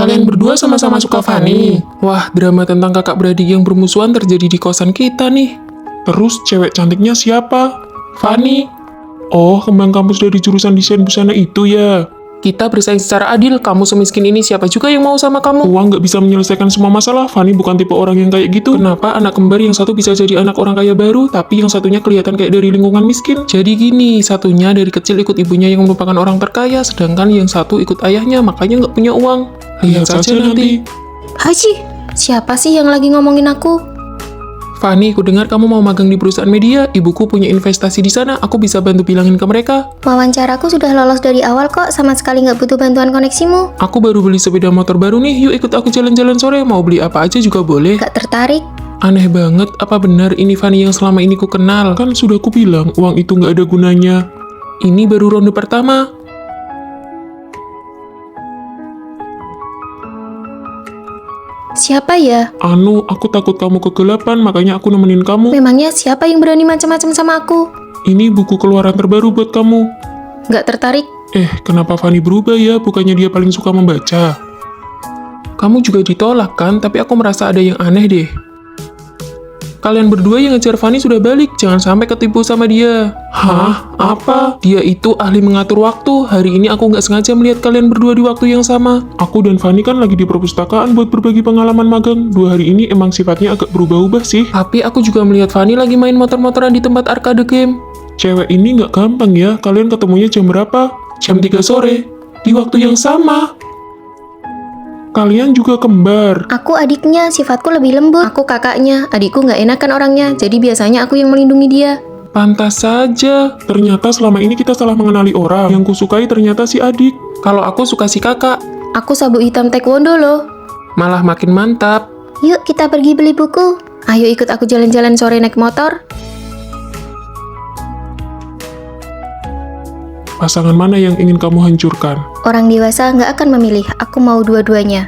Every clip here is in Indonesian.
Kalian berdua sama-sama suka Fanny. Wah, drama tentang kakak beradik yang bermusuhan terjadi di kosan kita nih. Terus cewek cantiknya siapa? Fanny. Oh, kembang kampus dari jurusan desain busana itu ya. Kita bersaing secara adil, kamu semiskin ini siapa juga yang mau sama kamu? Uang nggak bisa menyelesaikan semua masalah, Fanny bukan tipe orang yang kayak gitu. Kenapa anak kembar yang satu bisa jadi anak orang kaya baru, tapi yang satunya kelihatan kayak dari lingkungan miskin? Jadi gini, satunya dari kecil ikut ibunya yang merupakan orang terkaya, sedangkan yang satu ikut ayahnya, makanya nggak punya uang. Lihat saja nanti. Haji, siapa sih yang lagi ngomongin aku? Fanny, aku dengar kamu mau magang di perusahaan media. Ibuku punya investasi di sana. Aku bisa bantu bilangin ke mereka. Wawancaraku sudah lolos dari awal kok, sama sekali nggak butuh bantuan koneksimu. Aku baru beli sepeda motor baru nih. Yuk ikut aku jalan-jalan sore. Mau beli apa aja juga boleh. Gak tertarik? Aneh banget. Apa benar ini Fanny yang selama ini ku kenal? Kan sudah ku bilang uang itu nggak ada gunanya. Ini baru ronde pertama. Siapa ya? Aku takut kamu kegelapan, makanya aku nemenin kamu. Memangnya siapa yang berani macam-macam sama aku? Ini buku keluaran terbaru buat kamu. Gak tertarik? Kenapa Fanny berubah ya? Bukannya dia paling suka membaca. Kamu juga ditolak kan? Tapi aku merasa ada yang aneh deh. Kalian berdua yang ngejar Fanny sudah balik, jangan sampai ketipu sama dia. Hah? Apa? Dia itu ahli mengatur waktu. Hari ini aku nggak sengaja melihat kalian berdua di waktu yang sama. Aku dan Fanny kan lagi di perpustakaan buat berbagi pengalaman magang. 2 hari ini emang sifatnya agak berubah-ubah sih. Tapi aku juga melihat Fanny lagi main motor-motoran di tempat arcade game. Cewek ini nggak gampang ya. Kalian ketemunya jam berapa? Jam 3 sore. Di waktu yang sama. Kalian juga kembar. Aku adiknya, sifatku lebih lembut. Aku kakaknya, adikku nggak enakan orangnya, jadi biasanya aku yang melindungi dia. Pantas saja. Ternyata selama ini kita salah mengenali orang. Yang kusukai ternyata si adik. Kalau aku suka si kakak. Aku sabuk hitam taekwondo loh. Malah makin mantap. Yuk kita pergi beli buku. Ayo ikut aku jalan-jalan sore naik motor. Pasangan mana yang ingin kamu hancurkan? Orang dewasa nggak akan memilih, aku mau dua-duanya.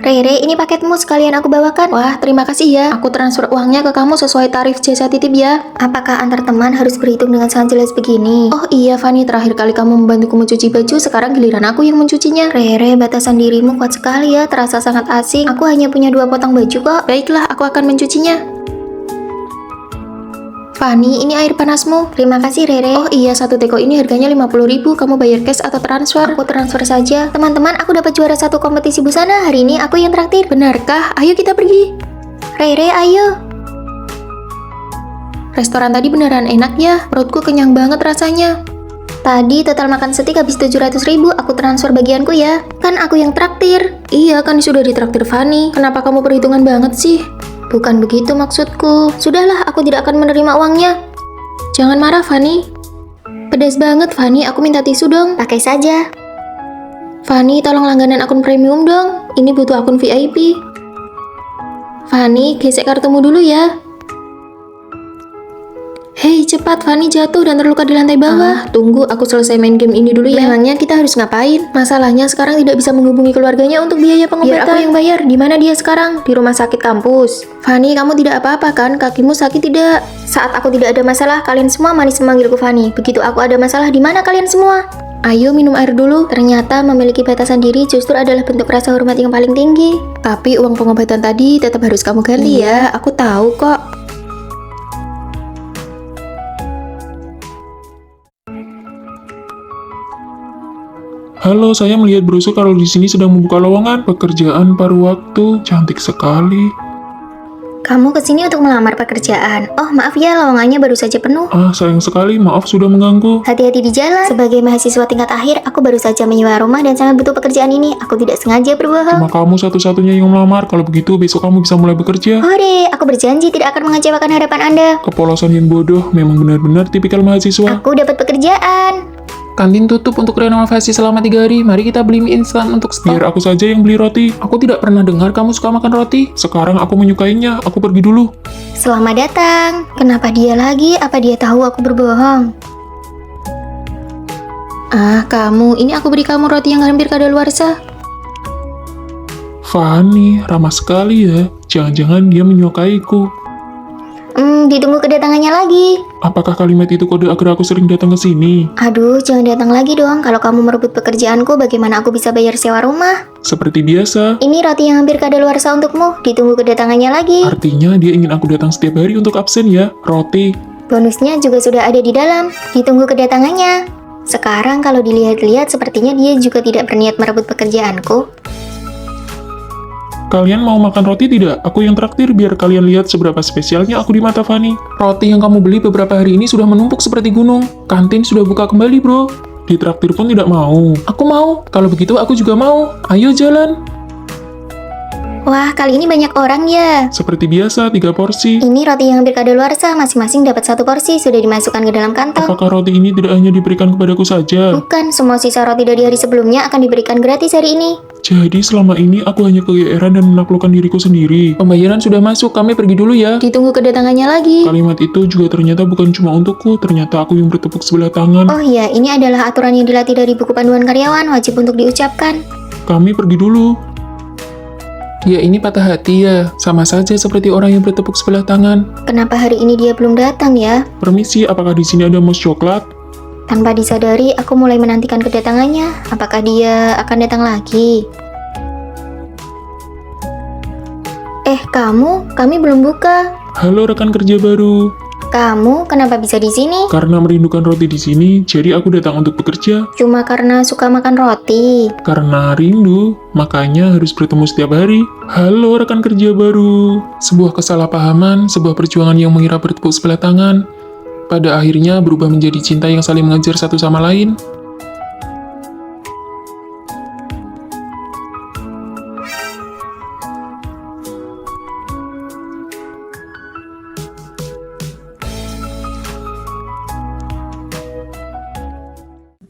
Rere, ini paketmu sekalian aku bawakan. Wah, terima kasih ya. Aku transfer uangnya ke kamu sesuai tarif jasa titip ya. Apakah antar teman harus berhitung dengan sangat jelas begini? Oh iya, Fanny, terakhir kali kamu membantuku mencuci baju, sekarang giliran aku yang mencucinya. Rere, batasan dirimu kuat sekali ya, terasa sangat asing. Aku hanya punya 2 potong baju kok. Baiklah, aku akan mencucinya. Fanny, ini air panasmu. Terima kasih, Rere. Oh iya, 1 teko ini harganya 50.000. Kamu bayar cash atau transfer? Aku transfer saja. Teman-teman, aku dapat juara 1 kompetisi busana. Hari ini aku yang traktir. Benarkah? Ayo kita pergi. Rere, ayo. Restoran tadi beneran enak ya. Perutku kenyang banget rasanya. Tadi total makan steak habis 700.000. Aku transfer bagianku ya. Kan aku yang traktir. Iya, kan sudah ditraktir Fanny. Kenapa kamu perhitungan banget sih? Bukan begitu maksudku. Sudahlah, aku tidak akan menerima uangnya. Jangan marah, Fanny. Pedas banget, Fanny. Aku minta tisu dong. Pakai saja. Fanny, tolong langganan akun premium dong. Ini butuh akun VIP. Fanny, gesek kartumu dulu ya. Hei, cepat. Fanny jatuh dan terluka di lantai bawah. Tunggu, aku selesai main game ini dulu ya. Memangnya kita harus ngapain? Masalahnya sekarang tidak bisa menghubungi keluarganya untuk biaya pengobatan. Biar aku yang bayar. Di mana dia sekarang? Di rumah sakit kampus. Fanny, kamu tidak apa-apa kan? Kakimu sakit tidak? Saat aku tidak ada masalah, kalian semua manis memanggilku Fanny. Begitu aku ada masalah, di mana kalian semua? Ayo minum air dulu. Ternyata memiliki batasan diri justru adalah bentuk rasa hormat yang paling tinggi. Tapi uang pengobatan tadi tetap harus kamu ganti ya. Aku tahu kok. Halo, saya melihat brosur kalau di sini sedang membuka lowongan pekerjaan paruh waktu. Cantik sekali. Kamu kesini untuk melamar pekerjaan. Oh, maaf ya, lowongannya baru saja penuh. Sayang sekali, maaf sudah mengganggu. Hati-hati di jalan. Sebagai mahasiswa tingkat akhir, aku baru saja menyewa rumah dan sangat butuh pekerjaan ini. Aku tidak sengaja berbohong. Cuma kamu satu-satunya yang melamar. Kalau begitu, besok kamu bisa mulai bekerja. Hore, aku berjanji tidak akan mengecewakan harapan Anda. Kepolosan yang bodoh, memang benar-benar tipikal mahasiswa. Aku dapat pekerjaan. Kantin tutup untuk renovasi selama 3 hari. Mari kita beli mie instan untuk stok. Biar aku saja yang beli roti. Aku tidak pernah dengar kamu suka makan roti. Sekarang aku menyukainya. Aku pergi dulu. Selamat datang. Kenapa dia lagi? Apa dia tahu aku berbohong? Kamu. Ini aku beri kamu roti yang hampir kadaluarsa. Fanny, ramah sekali ya. Jangan-jangan dia menyukaiku. Ditunggu kedatangannya lagi. Apakah kalimat itu kode agar aku sering datang ke sini? Aduh, jangan datang lagi dong. Kalau kamu merebut pekerjaanku, bagaimana aku bisa bayar sewa rumah? Seperti biasa. Ini roti yang hampir kadaluarsa untukmu. Ditunggu kedatangannya lagi. Artinya dia ingin aku datang setiap hari untuk absen ya, roti. Bonusnya juga sudah ada di dalam. Ditunggu kedatangannya. Sekarang kalau dilihat-lihat, sepertinya dia juga tidak berniat merebut pekerjaanku. Kalian mau makan roti tidak? Aku yang traktir biar kalian lihat seberapa spesialnya aku di mata Fanny. Roti yang kamu beli beberapa hari ini sudah menumpuk seperti gunung. Kantin sudah buka kembali, bro. Ditraktir pun tidak mau. Aku mau. Kalau begitu aku juga mau. Ayo jalan. Wah, kali ini banyak orang ya. Seperti biasa, 3 porsi. Ini roti yang hampir kadaluarsa, masing-masing dapat 1 porsi, sudah dimasukkan ke dalam kantong. Apakah roti ini tidak hanya diberikan kepadaku saja? Bukan, semua sisa roti dari hari sebelumnya akan diberikan gratis hari ini. Jadi selama ini aku hanya kegeeran dan menaklukkan diriku sendiri. Pembayaran sudah masuk, kami pergi dulu ya. Ditunggu kedatangannya lagi. Kalimat itu juga ternyata bukan cuma untukku, ternyata aku yang bertepuk sebelah tangan. Oh iya, ini adalah aturan yang dilatih dari buku panduan karyawan, wajib untuk diucapkan. Kami pergi dulu. Ya ini patah hati ya, sama saja seperti orang yang bertepuk sebelah tangan. Kenapa hari ini dia belum datang ya? Permisi, apakah di sini ada mousse coklat? Tanpa disadari, aku mulai menantikan kedatangannya. Apakah dia akan datang lagi? Kami belum buka. Halo rekan kerja baru. Kamu kenapa bisa di sini? Karena merindukan roti di sini, jadi aku datang untuk bekerja. Cuma karena suka makan roti. Karena rindu, makanya harus bertemu setiap hari. Halo rekan kerja baru. Sebuah kesalahpahaman, sebuah perjuangan yang mengira bertepuk sebelah tangan, pada akhirnya berubah menjadi cinta yang saling mengejar satu sama lain.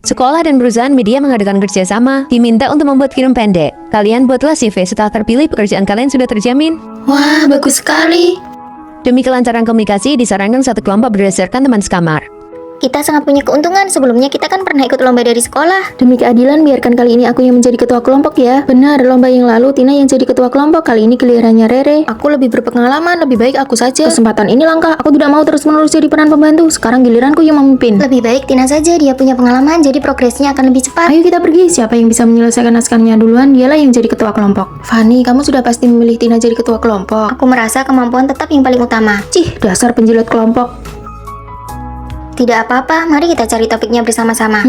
Sekolah dan perusahaan media mengadakan kerjasama, diminta untuk membuat film pendek. Kalian buatlah CV setelah terpilih, pekerjaan kalian sudah terjamin. Wah, bagus sekali. Demi kelancaran komunikasi, disarankan satu kelompok berdasarkan teman sekamar. Kita sangat punya keuntungan, sebelumnya kita kan pernah ikut lomba dari sekolah. Demi keadilan, biarkan kali ini aku yang menjadi ketua kelompok ya. Benar, lomba yang lalu Tina yang jadi ketua kelompok, kali ini gilirannya Rere. Aku lebih berpengalaman, lebih baik aku saja. Kesempatan ini langka, aku tidak mau terus-menerus jadi peran pembantu. Sekarang giliranku yang memimpin. Lebih baik Tina saja, dia punya pengalaman, jadi progresnya akan lebih cepat. Ayo kita pergi, siapa yang bisa menyelesaikan naskahnya duluan, dialah yang jadi ketua kelompok. Fanny, kamu sudah pasti memilih Tina jadi ketua kelompok. Aku merasa kemampuan tetap yang paling utama. Cih, dasar penjilat kelompok. Tidak apa-apa, mari kita cari topiknya bersama-sama.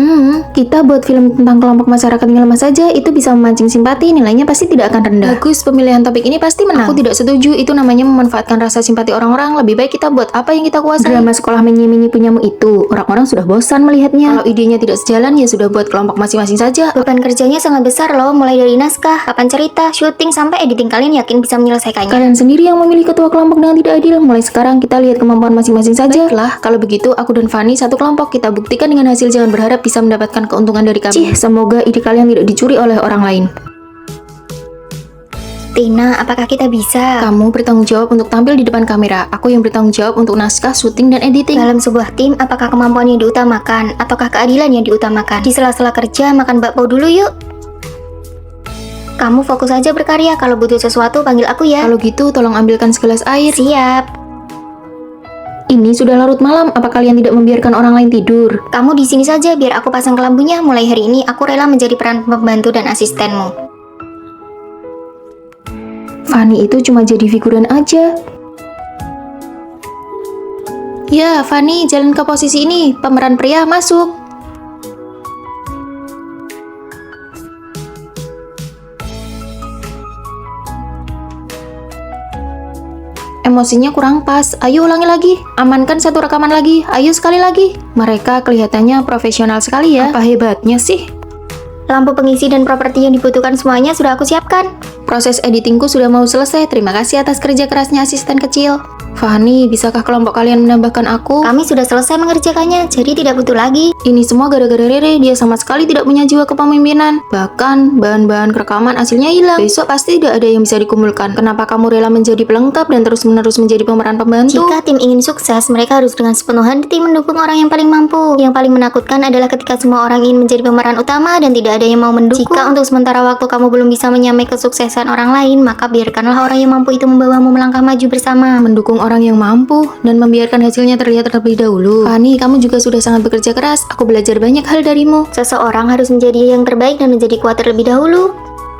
Kita buat film tentang kelompok masyarakat yang lemah saja, itu bisa memancing simpati, nilainya pasti tidak akan rendah. Bagus, pemilihan topik ini pasti menang. Aku tidak setuju, itu namanya memanfaatkan rasa simpati orang-orang. Lebih baik kita buat apa yang kita kuasai. Drama sekolah menyi-menyi punyamu itu, orang-orang sudah bosan melihatnya. Kalau idenya tidak sejalan, ya sudah buat kelompok masing-masing saja. Beban kerjanya sangat besar loh, mulai dari naskah, kapan cerita, syuting, sampai editing. Kalian yakin bisa menyelesaikannya? Kalian sendiri yang memilih ketua kelompok dengan tidak adil. Mulai sekarang kita lihat kemampuan masing-masing saja. Baiklah, kalau begitu aku dan Fanny satu kelompok, kita buktikan dengan hasil, jangan berharap bisa mendapatkan keuntungan dari kami. Cih, semoga ide kalian tidak dicuri oleh orang lain. Tina, apakah kita bisa? Kamu bertanggung jawab untuk tampil di depan kamera. Aku yang bertanggung jawab untuk naskah, syuting, dan editing. Dalam sebuah tim, apakah kemampuan yang diutamakan ataukah keadilan yang diutamakan? Di sela-sela kerja, makan bakpao dulu yuk. Kamu fokus aja berkarya. Kalau butuh sesuatu, panggil aku ya. Kalau gitu, tolong ambilkan segelas air. Siap. Ini sudah larut malam, apa kalian tidak membiarkan orang lain tidur? Kamu di sini saja, biar aku pasang kelambunya. Mulai hari ini, aku rela menjadi peran pembantu dan asistenmu. Fanny itu cuma jadi figuran aja. Ya, Fanny, jalan ke posisi ini. Pemeran pria masuk. Emosinya kurang pas. Ayo ulangi lagi. Amankan satu rekaman lagi. Ayo sekali lagi. Mereka kelihatannya profesional sekali ya. Apa hebatnya sih? Lampu pengisi dan properti yang dibutuhkan semuanya sudah aku siapkan. Proses editingku sudah mau selesai. Terima kasih atas kerja kerasnya asisten kecil. Fanny, bisakah kelompok kalian menambahkan aku? Kami sudah selesai mengerjakannya, jadi tidak butuh lagi. Ini semua gara-gara Rere, dia sama sekali tidak punya jiwa kepemimpinan. Bahkan, bahan-bahan rekaman hasilnya hilang. Besok pasti tidak ada yang bisa dikumpulkan. Kenapa kamu rela menjadi pelengkap dan terus-menerus menjadi pemeran pembantu? Jika tim ingin sukses, mereka harus dengan sepenuh hati mendukung orang yang paling mampu. Yang paling menakutkan adalah ketika semua orang ingin menjadi pemeran utama dan tidak ada yang mau mendukung. Jika untuk sementara waktu kamu belum bisa menyamai kesuksesan orang lain, maka biarkanlah orang yang mampu itu membawamu melangkah maju bersama. Mendukung orang yang mampu dan membiarkan hasilnya terlihat terlebih dahulu. Fanny, kamu juga sudah sangat bekerja keras. Aku belajar banyak hal darimu. Seseorang harus menjadi yang terbaik dan menjadi kuat terlebih dahulu.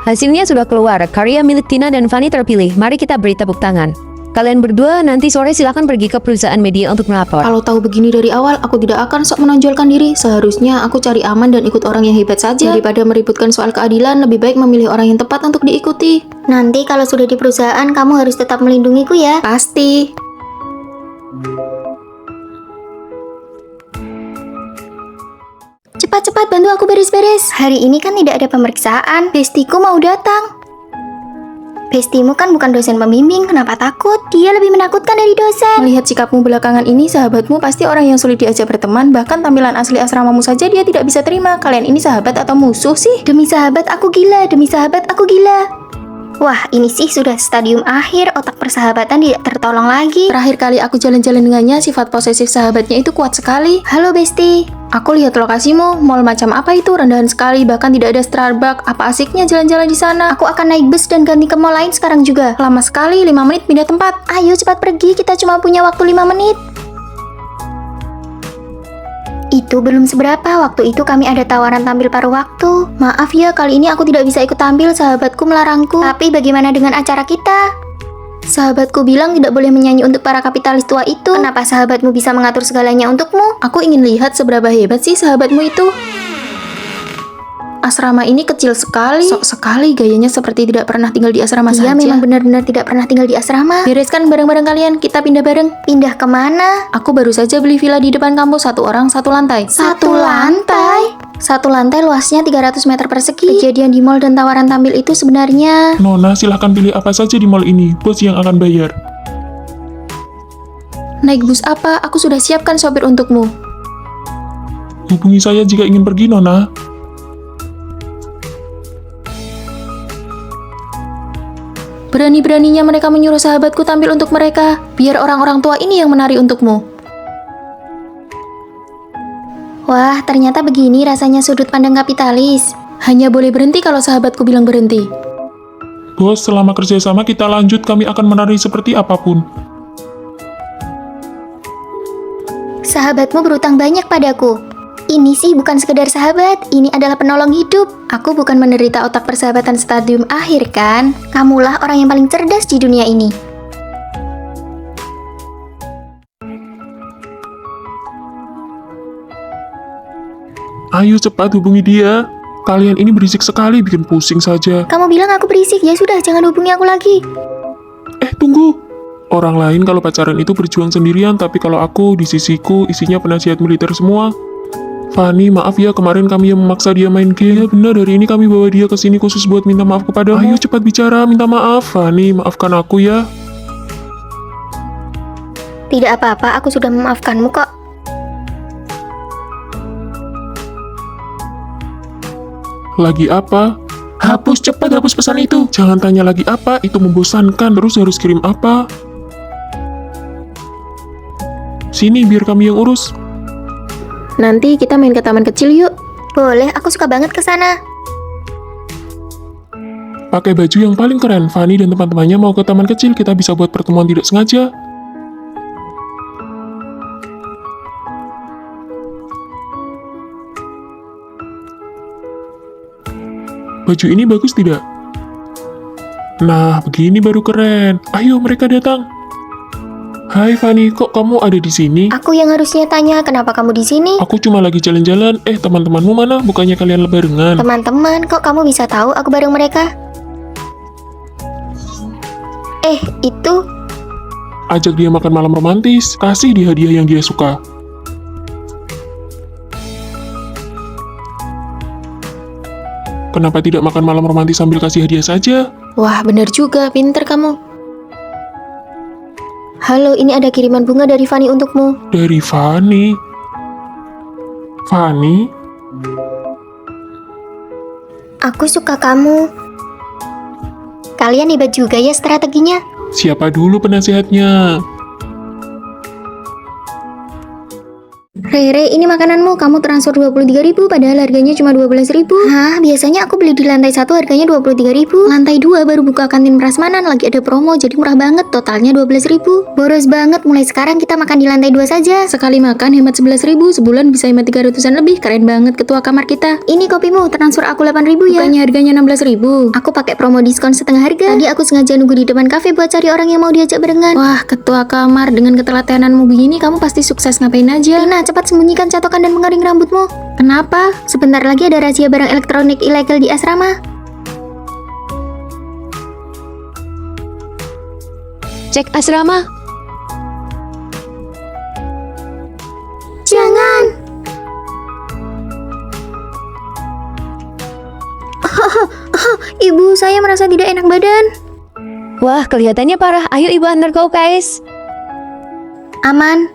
Hasilnya sudah keluar, karya milik Tina dan Fanny terpilih. Mari kita beri tepuk tangan. Kalian berdua nanti sore silakan pergi ke perusahaan media untuk melapor. Kalau tahu begini dari awal, aku tidak akan sok menonjolkan diri. Seharusnya aku cari aman dan ikut orang yang hebat saja. Daripada meributkan soal keadilan, lebih baik memilih orang yang tepat untuk diikuti. Nanti kalau sudah di perusahaan, kamu harus tetap melindungiku ya. Pasti. Cepat-cepat bantu aku beres-beres. Hari ini kan tidak ada pemeriksaan. Bestiku mau datang. Bestimu kan bukan dosen pembimbing, kenapa takut? Dia lebih menakutkan dari dosen. Melihat sikapmu belakangan ini, sahabatmu pasti orang yang sulit diajak berteman. Bahkan tampilan asli asramamu saja dia tidak bisa terima. Kalian ini sahabat atau musuh sih? Demi sahabat aku gila, demi sahabat aku gila. Wah, ini sih sudah stadium akhir, otak persahabatan tidak tertolong lagi. Terakhir kali aku jalan-jalan dengannya, sifat posesif sahabatnya itu kuat sekali. Halo Besti. Aku lihat lokasimu, mall macam apa itu, rendahan sekali, bahkan tidak ada Starbucks. Apa asiknya jalan-jalan di sana? Aku akan naik bus dan ganti ke mall lain sekarang juga. Lama sekali, 5 menit pindah tempat. Ayo cepat pergi, kita cuma punya waktu 5 menit. Itu belum seberapa, waktu itu kami ada tawaran tampil paruh waktu. Maaf ya, kali ini aku tidak bisa ikut tampil, sahabatku melarangku. Tapi bagaimana dengan acara kita? Sahabatku bilang tidak boleh menyanyi untuk para kapitalis tua itu. Kenapa sahabatmu bisa mengatur segalanya untukmu? Aku ingin lihat seberapa hebat sih sahabatmu itu. Asrama ini kecil sekali. Sok sekali gayanya seperti tidak pernah tinggal di asrama saja. Iya, memang benar-benar tidak pernah tinggal di asrama. Bereskan barang-barang kalian, kita pindah bareng. Pindah kemana? Aku baru saja beli villa di depan kampus, 1 orang 1 lantai. 1 lantai? 1 lantai luasnya 300 meter persegi. Kejadian di mall dan tawaran tampil itu sebenarnya... Nona, silahkan pilih apa saja di mall ini. Bos yang akan bayar. Naik bus apa? Aku sudah siapkan sopir untukmu. Hubungi saya jika ingin pergi, Nona. Berani-beraninya mereka menyuruh sahabatku tampil untuk mereka. Biar orang-orang tua ini yang menari untukmu. Wah, ternyata begini rasanya sudut pandang kapitalis. Hanya boleh berhenti kalau sahabatku bilang berhenti. Bos, selama kerjasama kita lanjut, kami akan menari seperti apapun. Sahabatmu berutang banyak padaku. Ini sih bukan sekedar sahabat, ini adalah penolong hidup. Aku bukan menderita otak persahabatan stadium akhir kan? Kamulah orang yang paling cerdas di dunia ini. Ayo cepat hubungi dia. Kalian ini berisik sekali, bikin pusing saja. Kamu bilang aku berisik, ya sudah jangan hubungi aku lagi. Tunggu. Orang lain kalau pacaran itu berjuang sendirian, tapi kalau aku, di sisiku, isinya penasihat militer semua. Fanny, maaf ya kemarin kami yang memaksa dia main game. Ya benar, hari ini kami bawa dia ke sini khusus buat minta maaf kepadamu. Ayo cepat bicara, minta maaf. Fanny, maafkan aku ya. Tidak apa-apa, aku sudah memaafkanmu kok. Lagi apa? Hapus, cepat hapus pesan itu. Jangan tanya lagi apa, itu membosankan. Terus harus kirim apa? Sini, biar kami yang urus. Nanti kita main ke taman kecil yuk. Boleh, aku suka banget ke sana. Pakai baju yang paling keren. Fanny dan teman-temannya mau ke taman kecil, kita bisa buat pertemuan tidak sengaja. Baju ini bagus tidak? Nah, begini baru keren. Ayo, mereka datang. Hai Fanny, kok kamu ada di sini? Aku yang harusnya tanya, kenapa kamu di sini? Aku cuma lagi jalan-jalan. Teman-temanmu mana? Bukannya kalian barengan? Teman-teman, kok kamu bisa tahu aku bareng mereka? Itu... Ajak dia makan malam romantis. Kasih dia hadiah yang dia suka. Kenapa tidak makan malam romantis sambil kasih hadiah saja? Wah, benar juga, pinter kamu. Halo, ini ada kiriman bunga dari Fanny untukmu. Dari Fanny? Fanny? Aku suka kamu. Kalian hebat juga ya strateginya. Siapa dulu penasehatnya? Rere, ini makananmu. Kamu transfer 23.000 padahal harganya cuma 12.000. Hah, biasanya aku beli di lantai 1 harganya 23.000. Lantai 2 baru buka kantin prasmanan, lagi ada promo jadi murah banget, totalnya 12.000. Boros banget, mulai sekarang kita makan di lantai 2 saja. Sekali makan hemat 11.000, sebulan bisa hemat 300-an lebih. Keren banget ketua kamar kita. Ini kopimu, transfer aku 8.000 ya. Bukannya harganya 16.000. Aku pakai promo diskon setengah harga. Tadi aku sengaja nunggu di depan kafe buat cari orang yang mau diajak barengan. Wah, ketua kamar, dengan ketelatenanmu begini kamu pasti sukses. Ngapain aja? Tina, cepat sembunyikan catokan dan pengering rambutmu. Kenapa? Sebentar lagi ada razia barang elektronik ilegal di asrama. Cek asrama. Jangan. Ibu, saya merasa tidak enak badan. Wah, kelihatannya parah. Ayo ibu antar ke UKS. Aman.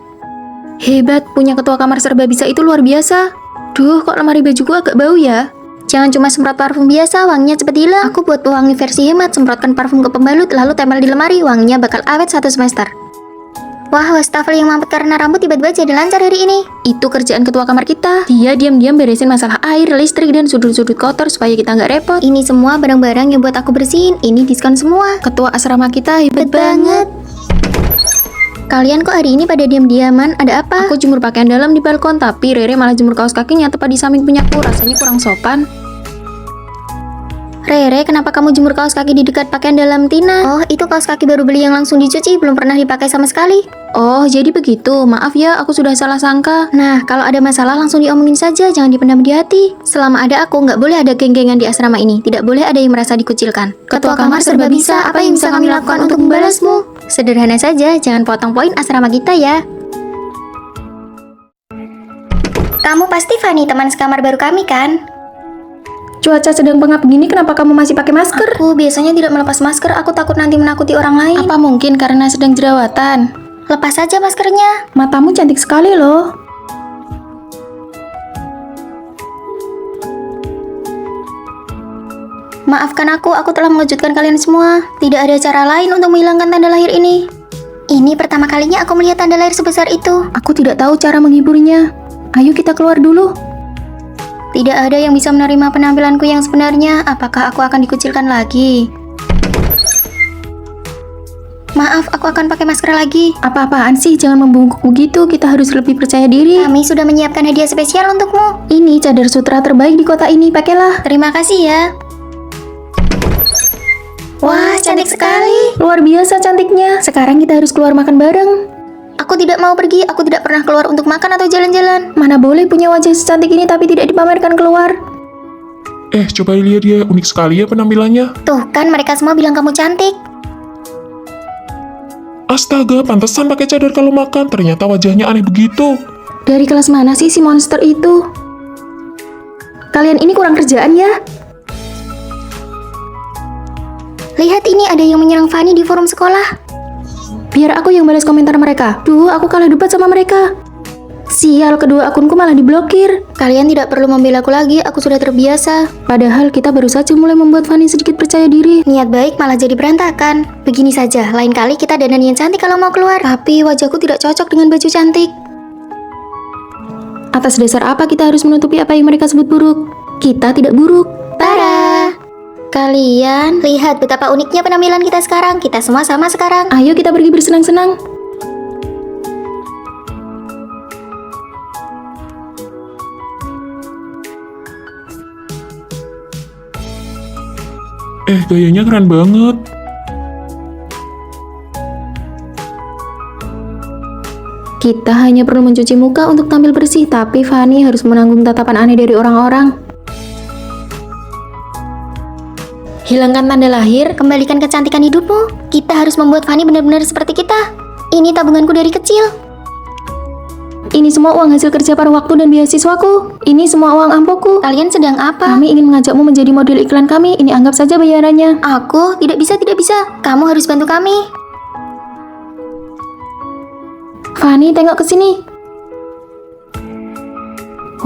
Hebat, punya ketua kamar serba bisa itu luar biasa. Duh, kok lemari bajuku agak bau ya? Jangan cuma semprot parfum biasa, wanginya cepet hilang. Aku buat pewangi versi hemat, semprotkan parfum ke pembalut, lalu tempel di lemari, wanginya bakal awet 1 semester. Wah, wastafel yang mampet karena rambut tiba-tiba jadi lancar hari ini. Itu kerjaan ketua kamar kita. Dia diam-diam beresin masalah air, listrik, dan sudut-sudut kotor supaya kita nggak repot. Ini semua barang-barang yang buat aku bersihin. Ini diskon semua. Ketua asrama kita hebat banget. Kalian kok hari ini pada diam-diaman? Ada apa? Aku jemur pakaian dalam di balkon, tapi Rere malah jemur kaos kakinya tepat di samping punyaku. Rasanya kurang sopan. Rere, kenapa kamu jemur kaos kaki di dekat pakaian dalam Tina? Oh, itu kaos kaki baru beli yang langsung dicuci, belum pernah dipakai sama sekali. Oh, jadi begitu. Maaf ya, aku sudah salah sangka. Nah, kalau ada masalah langsung diomongin saja, jangan dipendam di hati. Selama ada aku, nggak boleh ada geng-gengan di asrama ini. Tidak boleh ada yang merasa dikucilkan. Ketua kamar serba bisa, apa yang bisa kami lakukan untuk membalasmu? Sederhana saja, jangan potong poin asrama kita ya. Kamu pasti Fanny, teman sekamar baru kami kan? Cuaca sedang pengap begini, kenapa kamu masih pakai masker? Aku biasanya tidak melepas masker, aku takut nanti menakuti orang lain. Apa mungkin karena sedang jerawatan? Lepas saja maskernya. Matamu cantik sekali loh. Maafkan aku telah mengejutkan kalian semua. Tidak ada cara lain untuk menghilangkan tanda lahir ini. Ini pertama kalinya aku melihat tanda lahir sebesar itu. Aku tidak tahu cara menghiburnya. Ayo kita keluar dulu. Tidak ada yang bisa menerima penampilanku yang sebenarnya. Apakah aku akan dikucilkan lagi? Maaf, aku akan pakai masker lagi. Apa-apaan sih? Jangan membungkuk begitu. Kita harus lebih percaya diri. Kami sudah menyiapkan hadiah spesial untukmu. Ini cadar sutra terbaik di kota ini. Pakailah. Terima kasih ya. Wah, cantik sekali. Luar biasa cantiknya. Sekarang kita harus keluar makan bareng. Aku tidak mau pergi, aku tidak pernah keluar untuk makan atau jalan-jalan. Mana boleh punya wajah secantik ini tapi tidak dipamerkan keluar. Coba lihat dia, unik sekali ya penampilannya. Tuh kan mereka semua bilang kamu cantik. Astaga, pantesan pakai cadar kalau makan, ternyata wajahnya aneh begitu. Dari kelas mana sih si monster itu? Kalian ini kurang kerjaan ya? Lihat ini, ada yang menyerang Fanny di forum sekolah. Biar aku yang balas komentar mereka. Duh, aku kalah debat sama mereka. Sial, kedua akunku malah diblokir. Kalian tidak perlu membela aku lagi, aku sudah terbiasa. Padahal kita baru saja mulai membuat Fanny sedikit percaya diri. Niat baik malah jadi berantakan. Begini saja, lain kali kita dandan yang cantik kalau mau keluar. Tapi wajahku tidak cocok dengan baju cantik. Atas dasar apa kita harus menutupi apa yang mereka sebut buruk? Kita tidak buruk. Para! Kalian lihat betapa uniknya penampilan kita sekarang. Kita semua sama sekarang. Ayo kita pergi bersenang-senang. Gayanya keren banget. Kita hanya perlu mencuci muka untuk tampil bersih, tapi Fanny harus menanggung tatapan aneh dari orang-orang. Hilangkan tanda lahir, kembalikan kecantikan hidupmu. Kita harus membuat Fanny benar-benar seperti kita. Ini tabunganku dari kecil. Ini semua uang hasil kerja paruh waktu dan beasiswaku. Ini semua uang ampuhku. Kalian sedang apa? Kami ingin mengajakmu menjadi model iklan kami. Ini anggap saja bayarannya. Aku tidak bisa. Kamu harus bantu kami. Fanny, tengok ke sini.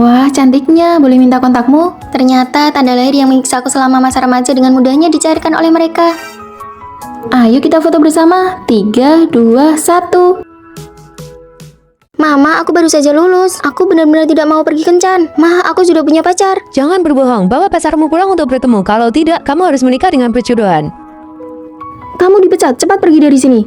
Wah, cantiknya. Boleh minta kontakmu? Ternyata tanda lahir yang menyiksa aku selama masa remaja dengan mudahnya dicairkan oleh mereka. Ayo kita foto bersama. 3, 2, 1. Mama, aku baru saja lulus. Aku benar-benar tidak mau pergi kencan. Ma, aku sudah punya pacar. Jangan berbohong, bawa pacarmu pulang untuk bertemu. Kalau tidak, kamu harus menikah dengan perjodohan. Kamu dipecat, cepat pergi dari sini.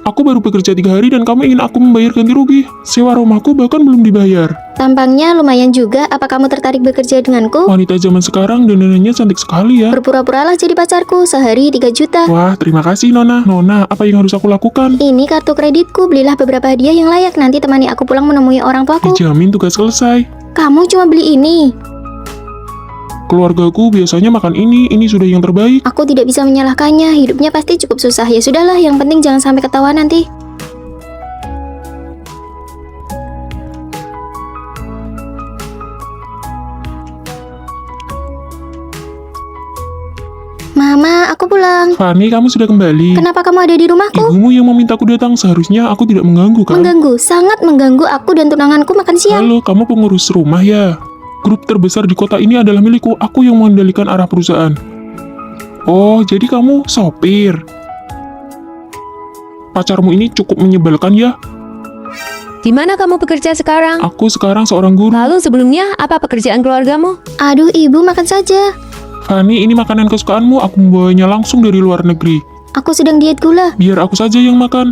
Aku baru bekerja 3 hari dan kamu ingin aku membayar ganti rugi. Sewa rumahku bahkan belum dibayar. Tampangnya lumayan juga. Apa kamu tertarik bekerja denganku? Wanita zaman sekarang dandanannya cantik sekali ya. Berpura-puralah jadi pacarku. Sehari 3 juta. Wah, terima kasih Nona. Nona, apa yang harus aku lakukan? Ini kartu kreditku. Belilah beberapa hadiah yang layak. Nanti temani aku pulang menemui orang tuaku. Dijamin tugas selesai. Kamu cuma beli ini. Keluargaku biasanya makan ini sudah yang terbaik. Aku tidak bisa menyalahkannya. Hidupnya pasti cukup susah. Ya sudahlah, yang penting jangan sampai ketahuan nanti. Mama, aku pulang. Fanny, kamu sudah kembali. Kenapa kamu ada di rumahku? Ibumu yang memintaku datang, seharusnya aku tidak mengganggu kan? Mengganggu, sangat mengganggu. Aku dan tunanganku makan siang. Halo, kamu pengurus rumah ya? Grup terbesar di kota ini adalah milikku. Aku yang mengendalikan arah perusahaan. Oh, jadi kamu sopir. Pacarmu ini cukup menyebalkan ya? Di mana kamu bekerja sekarang? Aku sekarang seorang guru. Lalu sebelumnya, apa pekerjaan keluargamu? Aduh, ibu makan saja. Fanny, ini makanan kesukaanmu. Aku membawanya langsung dari luar negeri. Aku sedang diet gula. Biar aku saja yang makan.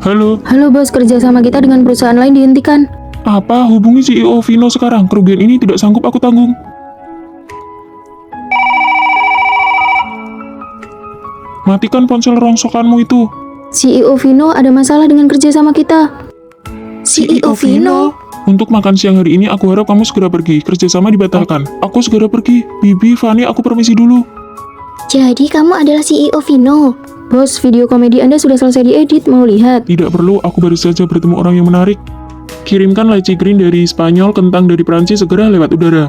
Halo, Halo bos, kerja sama kita dengan perusahaan lain dihentikan. apa? Hubungi CEO Vino sekarang. Kerugian ini tidak sanggup aku tanggung. Matikan ponsel rongsokanmu itu. CEO Vino ada masalah dengan kerja sama kita. CEO Vino? Untuk makan siang hari ini, aku harap kamu segera pergi. Kerjasama dibatalkan. Aku segera pergi. Bibi, Fanny, aku permisi dulu. Jadi kamu adalah CEO Vino? Bos, video komedi Anda sudah selesai diedit, mau lihat? Tidak perlu, aku baru saja bertemu orang yang menarik. Kirimkan lychee green dari Spanyol, kentang dari Prancis segera lewat udara.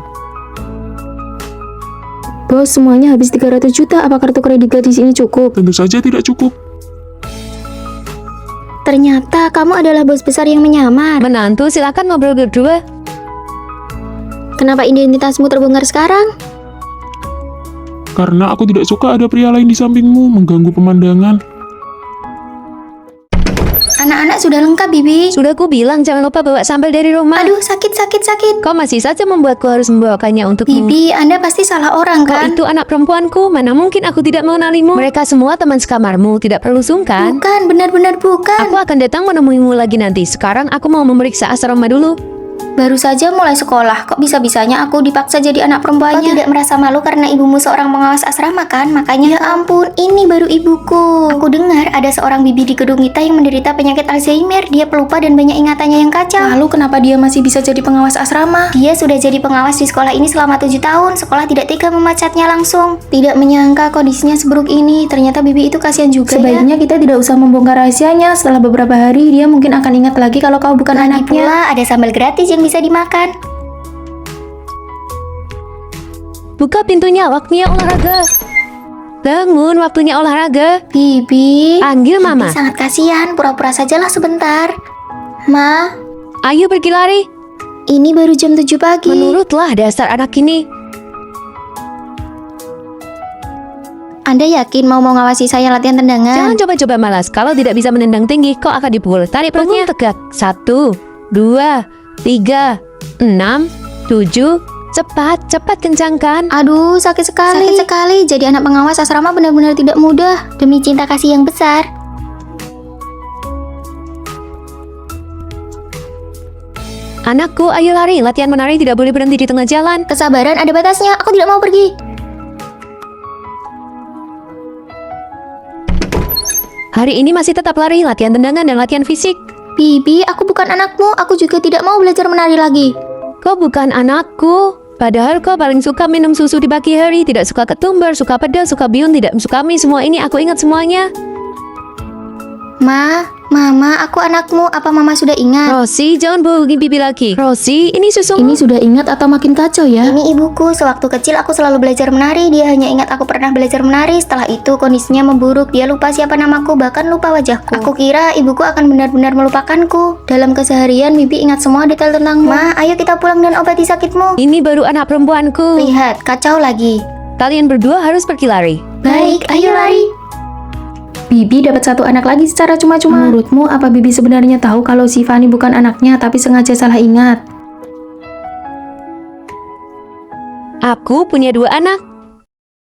Bos, semuanya habis 300 juta. Apa kartu kredit gadis ini cukup? Tentu saja tidak cukup. Ternyata kamu adalah bos besar yang menyamar. Menantu, silakan ngobrol berdua. Kenapa identitasmu terbongkar sekarang? Karena aku tidak suka ada pria lain di sampingmu mengganggu pemandangan. Anak-anak sudah lengkap, Bibi. Sudah ku bilang jangan lupa bawa sambal dari rumah. Aduh, sakit. Kau masih saja membuatku harus membawakannya untukmu. Bibi, Anda pasti salah orang Kau kan? itu anak perempuanku, mana mungkin aku tidak mengenalimu. Mereka semua teman sekamarmu, tidak perlu sungkan. Bukan, benar-benar bukan. Aku akan datang menemuimu lagi nanti. Sekarang aku mau memeriksa asrama dulu. Baru saja mulai sekolah, kok bisa-bisanya aku dipaksa jadi anak perempuannya? Kau tidak merasa malu karena ibumu seorang pengawas asrama kan? Makanya ya ampun, ini baru ibuku. Aku dengar ada seorang bibi di gedung kita yang menderita penyakit Alzheimer. Dia pelupa dan banyak ingatannya yang kacau. Lalu kenapa dia masih bisa jadi pengawas asrama? Dia sudah jadi pengawas di sekolah ini selama 7 tahun. Sekolah tidak tega memecatnya langsung. Tidak menyangka kondisinya seburuk ini. Ternyata bibi itu kasihan juga. Sebaiknya kita tidak usah membongkar rahasianya. Setelah beberapa hari dia mungkin akan ingat lagi kalau kau bukan anaknya. Pula ada sambal gratis yang bisa dimakan. Buka pintunya, waktunya olahraga. Bangun, waktunya olahraga. Bibi, Panggil Bibi mama. sangat kasihan, pura-pura sajalah sebentar. Ma, Ayo pergi lari. ini baru jam 7 pagi. Menurutlah dasar anak ini. Anda yakin mau ngawasi saya latihan tendangan? Jangan coba-coba malas. Kalau tidak bisa menendang tinggi, kau akan dipukul. Tarik perutnya tegak. 1, 2, 3, 6, 7. Cepat kencangkan. Aduh, sakit sekali. Sakit sekali. Jadi anak pengawas asrama benar-benar tidak mudah. Demi cinta kasih yang besar. Anakku, ayo lari. Latihan menari tidak boleh berhenti di tengah jalan. Kesabaran ada batasnya. Aku tidak mau pergi. Hari ini masih tetap lari, latihan tendangan dan latihan fisik. Bibi, aku bukan anakmu. Aku juga tidak mau belajar menari lagi. Kau bukan anakku. Padahal kau paling suka minum susu di pagi hari, tidak suka ketumbar, suka pedas, suka bihun, tidak suka mie. Semua ini aku ingat semuanya. Mama, aku anakmu. Apa Mama sudah ingat? Rosie, jangan bohongin bibi lagi. Rosie, ini susumu. Ini sudah ingat atau makin kacau ya? Ini ibuku. Sewaktu kecil aku selalu belajar menari. Dia hanya ingat aku pernah belajar menari. Setelah itu kondisinya memburuk. Dia lupa siapa namaku, bahkan lupa wajahku. Aku kira ibuku akan benar-benar melupakanku. Dalam keseharian, Bibi ingat semua detail tentangmu. Ma, ayo kita pulang dan obati sakitmu. Ini baru anak perempuanku. Lihat, kacau lagi. Kalian berdua harus pergi lari. Baik, ayo lari. Bibi dapat satu anak lagi secara cuma-cuma. Menurutmu, apa Bibi sebenarnya tahu kalau si Fanny bukan anaknya, tapi sengaja salah ingat? Aku punya 2 anak.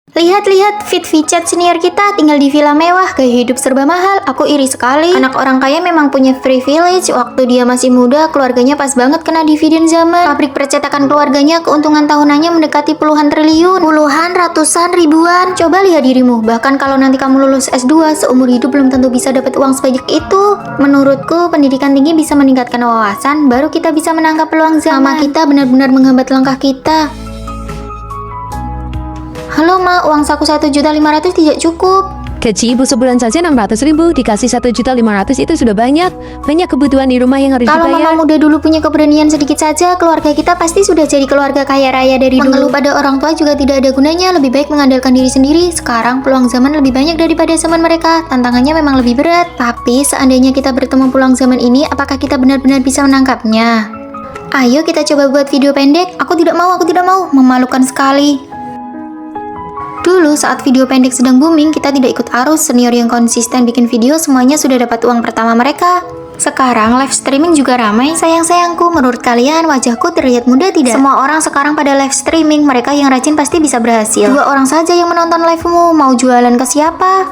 Lihat-lihat, Fit Chat senior kita tinggal di villa mewah, gaya hidup serba mahal. Aku iri sekali. Anak orang kaya memang punya privilege. Waktu dia masih muda, keluarganya pas banget kena dividen zaman. Pabrik percetakan keluarganya keuntungan tahunannya mendekati puluhan triliun. Puluhan, ratusan, ribuan. Coba lihat dirimu. Bahkan kalau nanti kamu lulus S2, seumur hidup belum tentu bisa dapat uang sebanyak itu. Menurutku, pendidikan tinggi bisa meningkatkan wawasan, baru kita bisa menangkap peluang zaman. Mama kita benar-benar menghambat langkah kita. Halo Ma, uang saku 1.500.000 tidak cukup. Gaji ibu sebulan saja 600.000, dikasih 1.500.000 itu sudah banyak. Banyak kebutuhan di rumah yang harus Kalau dibayar. Mama muda dulu punya keberanian sedikit saja, keluarga kita pasti sudah jadi keluarga kaya raya dari dulu. Mengeluh pada orang tua juga tidak ada gunanya, lebih baik mengandalkan diri sendiri. Sekarang peluang zaman lebih banyak daripada zaman mereka, tantangannya memang lebih berat. Tapi seandainya kita bertemu peluang zaman ini, apakah kita benar-benar bisa menangkapnya? Ayo kita coba buat video pendek. Aku tidak mau, memalukan sekali. Dulu saat video pendek sedang booming, kita tidak ikut arus. Senior yang konsisten bikin video semuanya sudah dapat uang pertama mereka. Sekarang live streaming juga ramai. Sayang-sayangku, menurut kalian wajahku terlihat muda tidak? Semua orang sekarang pada live streaming. Mereka yang rajin pasti bisa berhasil. 2 orang saja yang menonton livemu. Mau jualan ke siapa?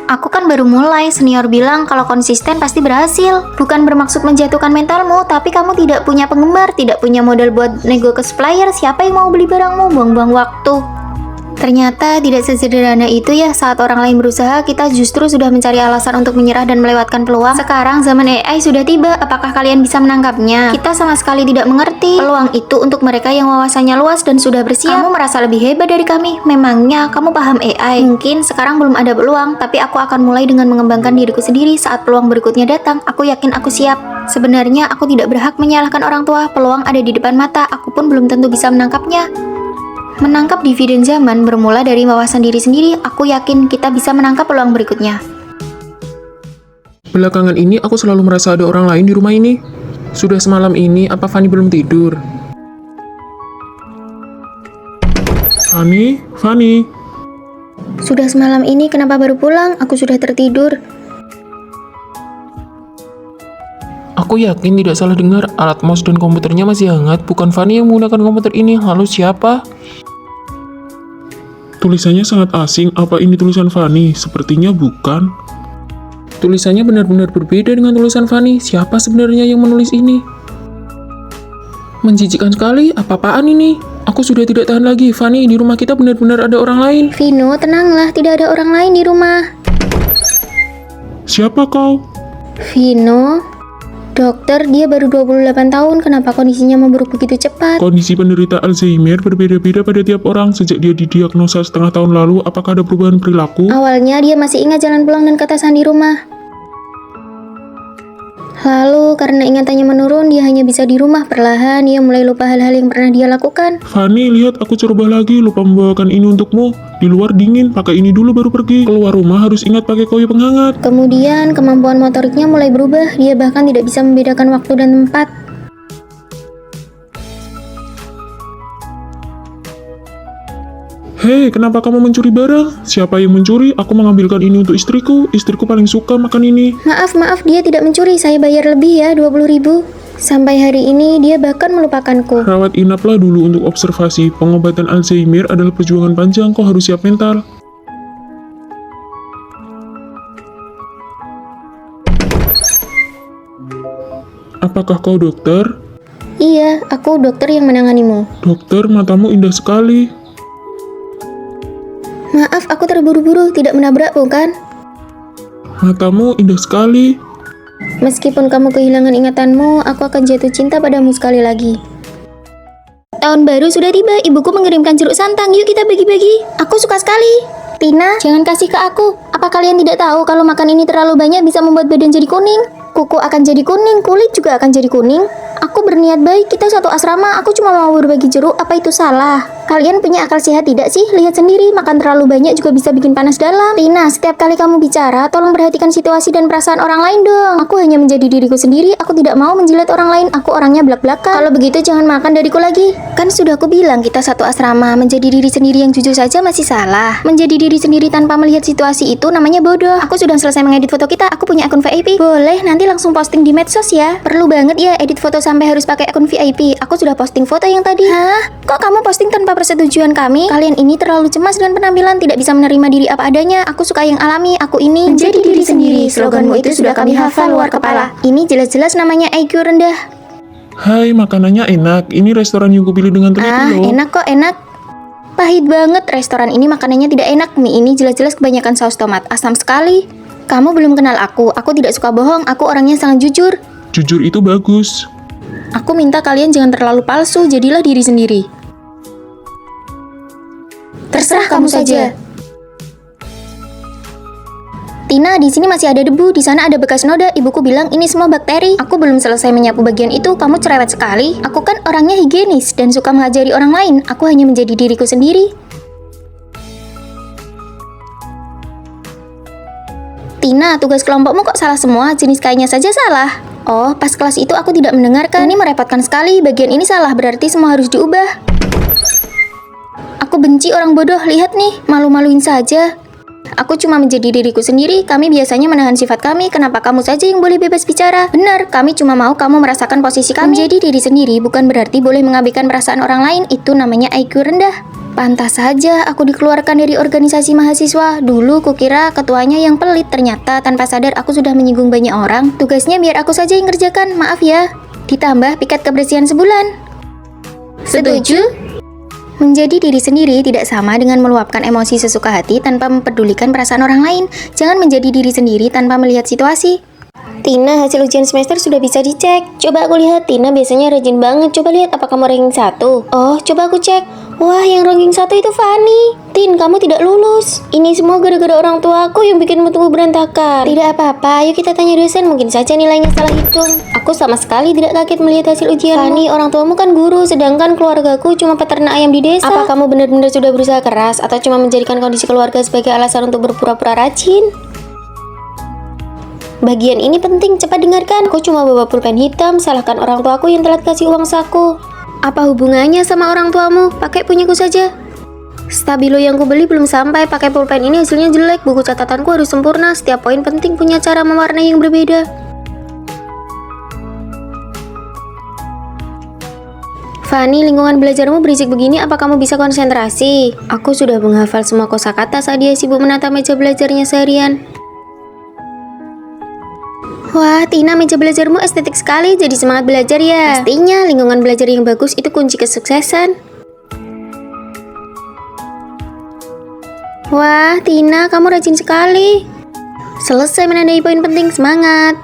Aku kan baru mulai. Senior bilang kalau konsisten pasti berhasil. Bukan bermaksud menjatuhkan mentalmu, tapi kamu tidak punya penggemar, tidak punya modal buat nego ke supplier. Siapa yang mau beli barangmu? Buang-buang waktu. Ternyata tidak sesederhana itu ya. Saat orang lain berusaha, kita justru sudah mencari alasan untuk menyerah dan melewatkan peluang. Sekarang zaman AI sudah tiba, apakah kalian bisa menangkapnya? Kita sama sekali tidak mengerti. Peluang itu untuk mereka yang wawasannya luas dan sudah bersiap. Kamu merasa lebih hebat dari kami. Memangnya kamu paham AI? Mungkin sekarang belum ada peluang, tapi aku akan mulai dengan mengembangkan diriku sendiri. Saat peluang berikutnya datang, aku yakin aku siap. Sebenarnya aku tidak berhak menyalahkan orang tua. Peluang ada di depan mata, aku pun belum tentu bisa menangkapnya. Menangkap dividen zaman bermula dari wawasan diri sendiri. Aku yakin kita bisa menangkap peluang berikutnya. Belakangan ini aku selalu merasa ada orang lain di rumah ini. Sudah semalam ini, apa Fanny belum tidur? Fanny? Sudah semalam ini kenapa baru pulang? Aku sudah tertidur. Aku yakin tidak salah dengar, alat mouse dan komputernya masih hangat. Bukan Fanny yang menggunakan komputer ini. Lalu siapa? Tulisannya sangat asing. Apa ini tulisan Fanny? Sepertinya bukan. Tulisannya benar-benar berbeda dengan tulisan Fanny. Siapa sebenarnya yang menulis ini? Menjijikkan sekali. Apa-apaan ini? Aku sudah tidak tahan lagi. Fanny, di rumah kita benar-benar ada orang lain. Vino, tenanglah. Tidak ada orang lain di rumah. Siapa kau? Vino? Dokter, dia baru 28 tahun, kenapa kondisinya memburuk begitu cepat? Kondisi penderita Alzheimer berbeda-beda pada tiap orang. Sejak dia didiagnosa setengah tahun lalu, apakah ada perubahan perilaku? Awalnya dia masih ingat jalan pulang dan ketasan di rumah. Lalu, karena ingatannya menurun, dia hanya bisa di rumah. Perlahan, dia mulai lupa hal-hal yang pernah dia lakukan. Fanny, lihat, aku coba lagi. Lupa membawakan ini untukmu. Di luar dingin, pakai ini dulu baru pergi. Keluar rumah harus ingat pakai koyo penghangat. Kemudian, kemampuan motoriknya mulai berubah. Dia bahkan tidak bisa membedakan waktu dan tempat. Hei, kenapa kamu mencuri barang? Siapa yang mencuri? Aku mengambilkan ini untuk istriku. Istriku paling suka makan ini. Maaf, dia tidak mencuri. Saya bayar lebih ya, 20.000. Sampai hari ini, dia bahkan melupakanku. Rawat inaplah dulu untuk observasi. Pengobatan Alzheimer adalah perjuangan panjang, kau harus siap mental. Apakah kau dokter? Iya, aku dokter yang menanganimu. Dokter, matamu indah sekali. Maaf, aku terburu-buru, tidak menabrak bukan? Matamu indah sekali. Meskipun kamu kehilangan ingatanmu, aku akan jatuh cinta padamu sekali lagi. Tahun baru sudah tiba, ibuku mengirimkan jeruk santang, yuk kita bagi-bagi. Aku suka sekali. Tina, jangan kasih ke aku. Apa kalian tidak tahu kalau makan ini terlalu banyak bisa membuat badan jadi kuning? Kuku akan jadi kuning, kulit juga akan jadi kuning. Aku berniat baik, kita satu asrama, aku cuma mau berbagi jeruk, apa itu salah? Kalian punya akal sehat tidak sih? Lihat sendiri, makan terlalu banyak juga bisa bikin panas dalam. Tina, setiap kali kamu bicara, tolong perhatikan situasi dan perasaan orang lain dong. Aku hanya menjadi diriku sendiri, aku tidak mau menjilat orang lain, aku orangnya belak-belakan. Kalau begitu jangan makan dariku lagi. Kan sudah aku bilang kita satu asrama, menjadi diri sendiri yang jujur saja masih salah. Menjadi diri sendiri tanpa melihat situasi itu namanya bodoh. Aku sudah selesai mengedit foto kita, aku punya akun VIP. Boleh, nanti langsung posting di medsos ya. Perlu banget ya edit foto sampai harus pakai akun VIP. Aku sudah posting foto yang tadi. Hah? Kok kamu posting tanpa persetujuan kami? Kalian ini terlalu cemas dengan penampilan, tidak bisa menerima diri apa adanya. Aku suka yang alami, aku ini menjadi diri sendiri. Sloganmu itu sudah kami hafal luar kepala. Ini jelas-jelas namanya IQ rendah. Hai, makanannya enak. Ini restoran yang kupilih dengan teliti loh. Enak kok, enak. Pahit banget, restoran ini makanannya tidak enak. Mie ini jelas-jelas kebanyakan saus tomat, asam sekali. Kamu belum kenal aku tidak suka bohong, aku orangnya sangat jujur. Jujur itu bagus. Aku minta kalian jangan terlalu palsu, jadilah diri sendiri. Terserah kamu saja. Tina, di sini masih ada debu, di sana ada bekas noda. Ibuku bilang ini semua bakteri. Aku belum selesai menyapu bagian itu, kamu cerewet sekali. Aku kan orangnya higienis dan suka mengajari orang lain. Aku hanya menjadi diriku sendiri. Tina, tugas kelompokmu kok salah semua? Jenis kainnya saja salah. Oh, pas kelas itu aku tidak mendengarkan. Ini merepotkan sekali, bagian ini salah, berarti semua harus diubah. Aku benci orang bodoh, lihat nih, malu-maluin saja. Aku cuma menjadi diriku sendiri, kami biasanya menahan sifat kami, kenapa kamu saja yang boleh bebas bicara? Benar, kami cuma mau kamu merasakan posisi kami. Menjadi diri sendiri bukan berarti boleh mengabaikan perasaan orang lain, itu namanya IQ rendah. Pantas saja aku dikeluarkan dari organisasi mahasiswa. Dulu kukira ketuanya yang pelit, ternyata tanpa sadar aku sudah menyinggung banyak orang. Tugasnya biar aku saja yang kerjakan, maaf ya. Ditambah piket kebersihan sebulan. Setuju? Menjadi diri sendiri tidak sama dengan meluapkan emosi sesuka hati tanpa mempedulikan perasaan orang lain. Jangan menjadi diri sendiri tanpa melihat situasi. Tina, hasil ujian semester sudah bisa dicek. Coba aku lihat, Tina biasanya rajin banget. Coba lihat apa kamu ranking 1. Oh, coba aku cek. Wah, yang ranking 1 itu Fanny. Tin, kamu tidak lulus. Ini semua gara-gara orang tua aku yang bikin mutumu berantakan. Tidak apa-apa, ayo kita tanya dosen. Mungkin saja nilainya salah hitung. Aku sama sekali tidak kaget melihat hasil ujianmu. Fanny, orang tuamu kan guru, sedangkan keluargaku cuma peternak ayam di desa. Apa kamu benar-benar sudah berusaha keras atau cuma menjadikan kondisi keluarga sebagai alasan untuk berpura-pura rajin? Bagian ini penting, cepat dengarkan. Aku cuma bawa pulpen hitam, salahkan orang tuaku yang telat kasih uang saku. Apa hubungannya sama orang tuamu? Pakai punyaku saja. Stabilo yang kubeli belum sampai, pakai pulpen ini hasilnya jelek. Buku catatanku harus sempurna, setiap poin penting punya cara mewarnai yang berbeda. Fanny, lingkungan belajarmu berisik begini, apa kamu bisa konsentrasi? Aku sudah menghafal semua kosakata saat dia sibuk menata meja belajarnya seharian. Wah, Tina, meja belajarmu estetik sekali, jadi semangat belajar ya. Pastinya, lingkungan belajar yang bagus itu kunci kesuksesan. Wah, Tina, kamu rajin sekali. Selesai menandai poin penting, semangat.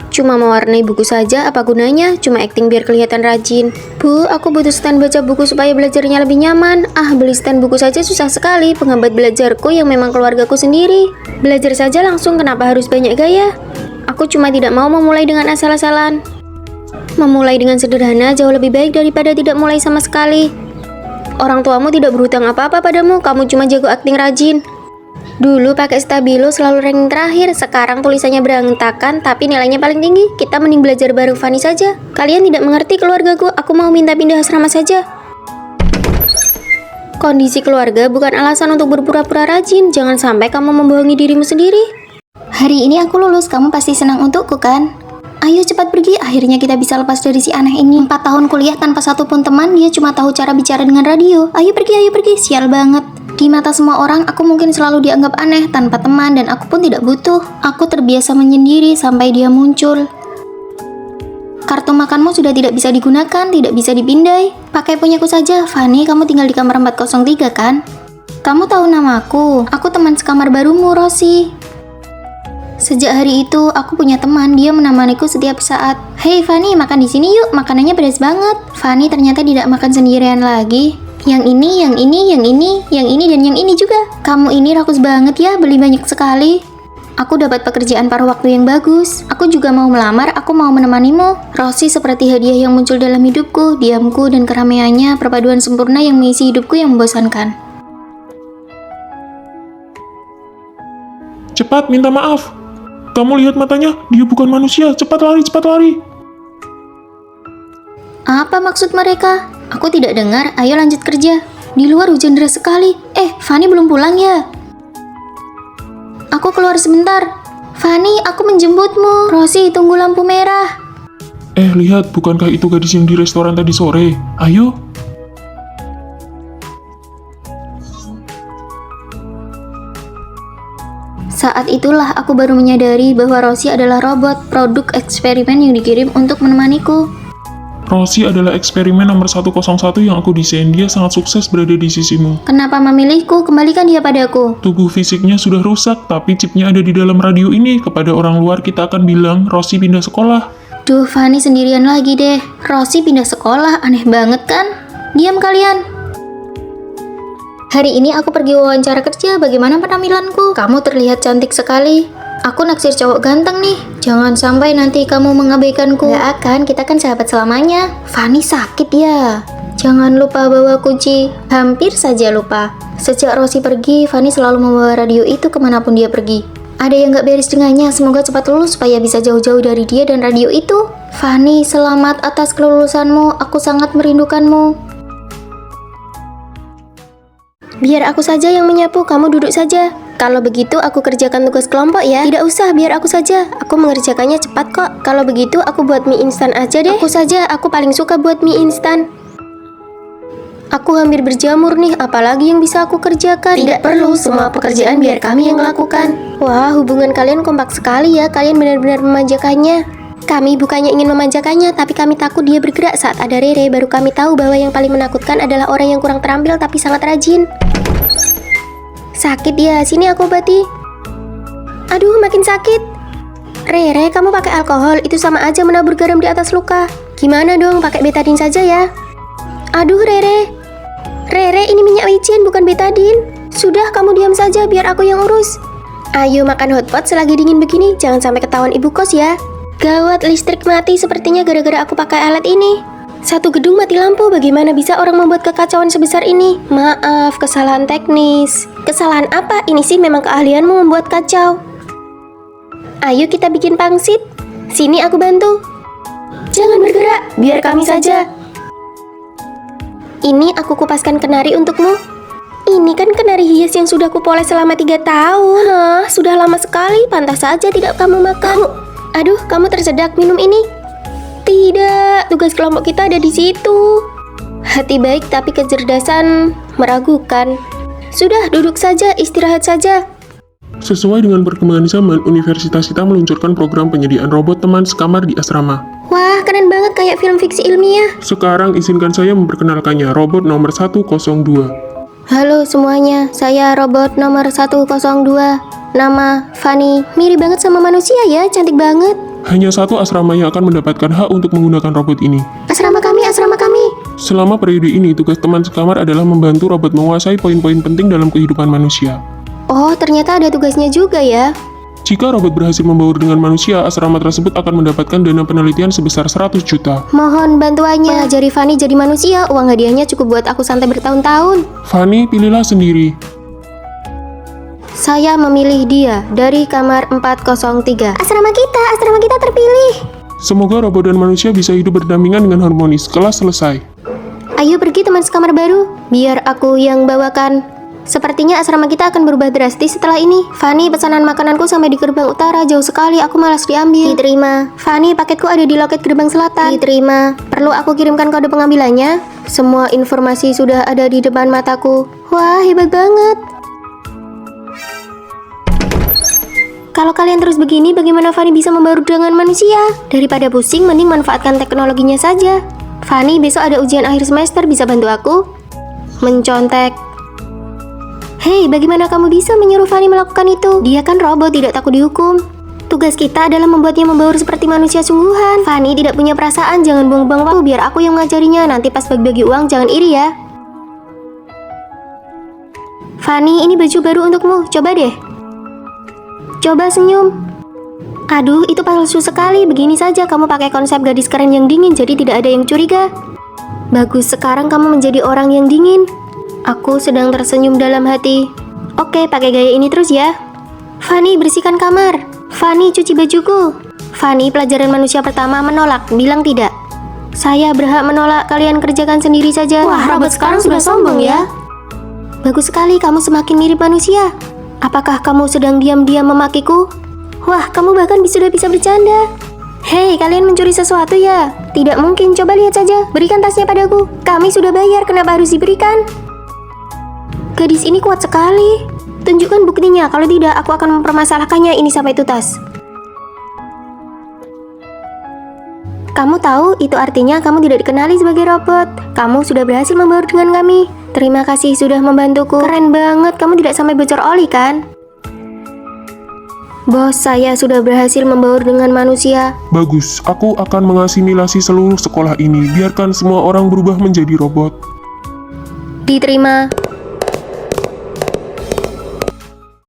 Cuma mewarnai buku saja, apa gunanya? Cuma acting biar kelihatan rajin. Bu, aku butuh stand baca buku supaya belajarnya lebih nyaman. Ah, beli stand buku saja susah sekali, penghambat belajarku yang memang keluargaku sendiri. Belajar saja langsung, kenapa harus banyak gaya? Aku cuma tidak mau memulai dengan asal-asalan. Memulai dengan sederhana jauh lebih baik daripada tidak mulai sama sekali. Orang tuamu tidak berhutang apa-apa padamu, kamu cuma jago akting rajin. Dulu pakai stabilo selalu ranking terakhir, sekarang tulisannya berantakan tapi nilainya paling tinggi. Kita mending belajar bareng Fanny saja. Kalian tidak mengerti keluargaku, aku mau minta pindah asrama saja. Kondisi keluarga bukan alasan untuk berpura-pura rajin, jangan sampai kamu membohongi dirimu sendiri. Hari ini aku lulus, kamu pasti senang untukku kan? Ayo cepat pergi, akhirnya kita bisa lepas dari si aneh ini. 4 tahun kuliah tanpa satupun teman, dia cuma tahu cara bicara dengan radio. Ayo pergi, sial banget. Di mata semua orang, aku mungkin selalu dianggap aneh, tanpa teman, dan aku pun tidak butuh. Aku terbiasa menyendiri sampai dia muncul. Kartu makanmu sudah tidak bisa digunakan, tidak bisa dipindai. Pakai punyaku saja, Fanny, kamu tinggal di kamar 403 kan? Kamu tahu namaku, aku teman sekamar barumu, Rosie. Sejak hari itu, aku punya teman, dia menemaniku setiap saat. Hei Fanny, makan di sini yuk, makanannya pedas banget. Fanny ternyata tidak makan sendirian lagi. Yang ini, dan yang ini juga. Kamu ini rakus banget ya, beli banyak sekali. Aku dapat pekerjaan paruh waktu yang bagus. Aku juga mau melamar, aku mau menemanimu. Rosie seperti hadiah yang muncul dalam hidupku. Diamku dan keramaiannya, perpaduan sempurna yang mengisi hidupku yang membosankan. Cepat, minta maaf. Kamu lihat matanya? Dia bukan manusia. Cepat lari, cepat lari. Apa maksud mereka? Aku tidak dengar, ayo lanjut kerja. Di luar hujan deras sekali. Fanny belum pulang ya? Aku keluar sebentar. Fanny, aku menjemputmu. Rosie, tunggu lampu merah. Lihat, bukankah itu gadis yang di restoran tadi sore? Ayo. Saat itulah aku baru menyadari bahwa Rosie adalah robot, produk eksperimen yang dikirim untuk menemaniku. Rosie adalah eksperimen nomor 101 yang aku desain. Dia sangat sukses berada di sisimu. Kenapa memilihku? Kembalikan dia padaku. Tubuh fisiknya sudah rusak, tapi chipnya ada di dalam radio ini. Kepada orang luar kita akan bilang, Rosie pindah sekolah. Duh, Fanny sendirian lagi deh. Rosie pindah sekolah, aneh banget kan? Diam kalian. Hari ini aku pergi wawancara kerja, bagaimana penampilanku? Kamu terlihat cantik sekali. Aku naksir cowok ganteng nih. Jangan sampai nanti kamu mengabaikanku. Gak akan, kita kan sahabat selamanya. Fanny sakit ya. Jangan lupa bawa kunci. Hampir saja lupa. Sejak Rosie pergi, Fanny selalu membawa radio itu kemanapun dia pergi. Ada yang gak beres dengannya, semoga cepat lulus supaya bisa jauh-jauh dari dia dan radio itu. Fanny, selamat atas kelulusanmu. Aku sangat merindukanmu. Biar aku saja yang menyapu, kamu duduk saja. Kalau begitu aku kerjakan tugas kelompok ya. Tidak usah, biar aku saja. Aku mengerjakannya cepat kok. Kalau begitu aku buat mie instan aja deh. Aku saja, aku paling suka buat mie instan. Aku hampir berjamur nih, apalagi yang bisa aku kerjakan. Tidak perlu, semua pekerjaan biar kami yang melakukan. Wah, hubungan kalian kompak sekali ya. Kalian benar-benar memanjakannya. Kami bukannya ingin memanjakannya, tapi kami takut dia bergerak saat ada Rere. Baru kami tahu bahwa yang paling menakutkan adalah orang yang kurang terampil tapi sangat rajin. Sakit ya, sini aku obati. Aduh, makin sakit. Rere, kamu pakai alkohol, itu sama aja menabur garam di atas luka. Gimana dong, pakai betadine saja ya. Aduh, Rere. Rere, ini minyak micin, bukan betadine. Sudah, kamu diam saja, biar aku yang urus. Ayo makan hotpot selagi dingin begini, jangan sampai ketahuan ibu kos ya. Gawat, listrik mati sepertinya gara-gara aku pakai alat ini. Satu gedung mati lampu, bagaimana bisa orang membuat kekacauan sebesar ini? Maaf, kesalahan teknis. Kesalahan apa? Ini sih memang keahlianmu membuat kacau. Ayo kita bikin pangsit. Sini aku bantu. Jangan bergerak, biar kami saja. Ini aku kupaskan kenari untukmu. Ini kan kenari hias yang sudah kupoles selama 3 tahun. Hah, sudah lama sekali, pantas saja tidak kamu makan. Aduh, kamu tersedak minum ini. Tidak, tugas kelompok kita ada di situ. Hati baik tapi kecerdasan meragukan. Sudah, duduk saja, istirahat saja. Sesuai dengan perkembangan zaman, universitas kita meluncurkan program penyediaan robot teman sekamar di asrama. Wah, keren banget kayak film fiksi ilmiah. Sekarang izinkan saya memperkenalkannya, robot nomor 102. Halo semuanya, saya robot nomor 102. Nama Fanny. Mirip banget sama manusia ya, cantik banget. Hanya satu asrama yang akan mendapatkan hak untuk menggunakan robot ini. Asrama kami, asrama kami. Selama periode ini, tugas teman sekamar adalah membantu robot menguasai poin-poin penting dalam kehidupan manusia. Oh, ternyata ada tugasnya juga ya. Jika robot berhasil membaur dengan manusia, asrama tersebut akan mendapatkan dana penelitian sebesar 100 juta. Mohon bantuannya. Mengajari Fanny jadi manusia, uang hadiahnya cukup buat aku santai bertahun-tahun. Fanny, pilihlah sendiri. Saya memilih dia dari kamar 403. Asrama kita terpilih. Semoga robot dan manusia bisa hidup berdampingan dengan harmonis. Kelas selesai. Ayo pergi teman sekamar baru, biar aku yang bawakan. Sepertinya asrama kita akan berubah drastis setelah ini. Fanny, pesanan makananku sampai di gerbang utara, jauh sekali, aku malas diambil. Diterima. Fanny, paketku ada di loket gerbang selatan. Diterima. Perlu aku kirimkan kode pengambilannya? Semua informasi sudah ada di depan mataku. Wah, hebat banget. Kalau kalian terus begini, bagaimana Fanny bisa membaur dengan manusia? Daripada pusing, mending manfaatkan teknologinya saja. Fanny, besok ada ujian akhir semester, bisa bantu aku? Mencontek. Hei, bagaimana kamu bisa menyuruh Fanny melakukan itu? Dia kan robot, tidak takut dihukum. Tugas kita adalah membuatnya membaur seperti manusia sungguhan. Fanny tidak punya perasaan, jangan buang-buang waktu, biar aku yang mengajarinya. Nanti pas bagi-bagi uang, jangan iri ya. Fanny, ini baju baru untukmu, coba deh. Coba senyum. Aduh, itu palsu sekali. Begini saja kamu pakai konsep gadis keren yang dingin, jadi tidak ada yang curiga. Bagus, sekarang kamu menjadi orang yang dingin. Aku sedang tersenyum dalam hati. Oke, pakai gaya ini terus ya. Fanny, bersihkan kamar. Fanny, cuci bajuku. Fanny, pelajaran manusia pertama menolak, bilang tidak. Saya berhak menolak, kalian kerjakan sendiri saja. Wah, robot sekarang sudah sombong ya. Bagus sekali, kamu semakin mirip manusia. Apakah kamu sedang diam-diam memakiku? Wah, kamu bahkan sudah bisa bercanda. Hei, kalian mencuri sesuatu ya? Tidak mungkin, coba lihat saja. Berikan tasnya padaku. Kami sudah bayar, kenapa harus diberikan? Gadis ini kuat sekali. Tunjukkan buktinya, kalau tidak aku akan mempermasalahkannya ini sampai tuntas. Kamu tahu, itu artinya kamu tidak dikenali sebagai robot. Kamu sudah berhasil membaur dengan kami. Terima kasih sudah membantuku. Keren banget, kamu tidak sampai bocor oli kan? Bos, saya sudah berhasil membaur dengan manusia. Bagus, aku akan mengasimilasi seluruh sekolah ini. Biarkan semua orang berubah menjadi robot. Diterima.